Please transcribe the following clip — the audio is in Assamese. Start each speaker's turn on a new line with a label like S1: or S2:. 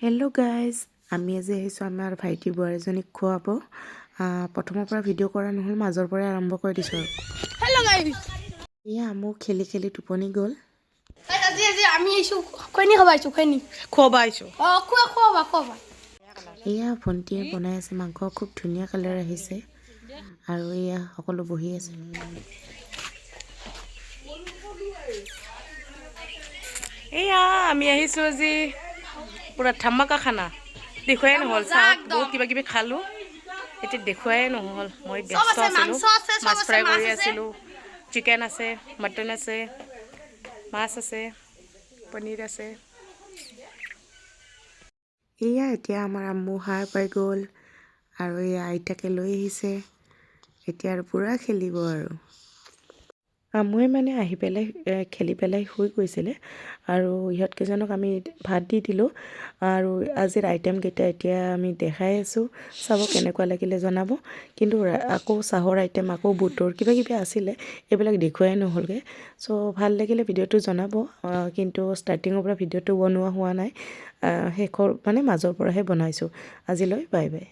S1: হেল্ল' গাইজ, আমি আজি আহিছোঁ আমাৰ ভাইটি বোৱাৰীজনীক খুৱাব। প্ৰথমৰ পৰা ভিডিঅ' কৰা নহ'ল, মাজৰ পৰাই আৰম্ভ কৰি দিছোঁ আৰু।
S2: হেল্ল' গাইজ,
S1: এয়া মোক খেলি খেলি টোপনি গ'ল।
S2: আজি আমি আহিছোঁ খৈনি খাব আহিছোঁ। খোৱাবা আহিছোঁ। খোৱা।
S1: এয়া ভণ্টিয়ে বনাই আছে মাংস, খুব ধুনীয়া কালাৰ আহিছে আৰু এয়া সকলো বহি আছে।
S3: এয়া আমি আহিছোঁ আজি পুৰা ধামাকা খানা। দেখুৱাই নহ'ল, চাহ বহুত কিবা কিবি খালোঁ, এতিয়া দেখুৱাই নহ'ল। মই ব্যস্ত আছিলোঁ, মাছ ফ্ৰাই কৰি আছিলোঁ। চিকেন আছে, মটন আছে, মাছ আছে, পনীৰ আছে।
S1: এয়া এতিয়া আমাৰ আম্মু সাৰ পাই গ'ল আৰু এয়া আইতাকে লৈ আহিছে। এতিয়া আৰু পূৰা খেলিব আৰু। আম্মুৱে মানে আহি পেলাই খেলি পেলাই শুই গৈছিলে আৰু ইহঁতকেইজনক আমি ভাত দি দিলোঁ আৰু আজিৰ আইটেমকেইটা এতিয়া আমি দেখাই আছোঁ। চাব কেনেকুৱা লাগিলে জনাব। কিন্তু আকৌ চাহৰ আইটেম, আকৌ বুটৰ কিবা কিবি আছিলে, এইবিলাক দেখুৱাই নহ'লগৈ। চ' ভাল লাগিলে ভিডিঅ'টো জনাব, কিন্তু ষ্টাৰ্টিঙৰ পৰা ভিডিঅ'টো বনোৱা হোৱা নাই, শেষৰ মানে মাজৰ পৰাহে বনাইছোঁ। আজিলৈ বাই বাই।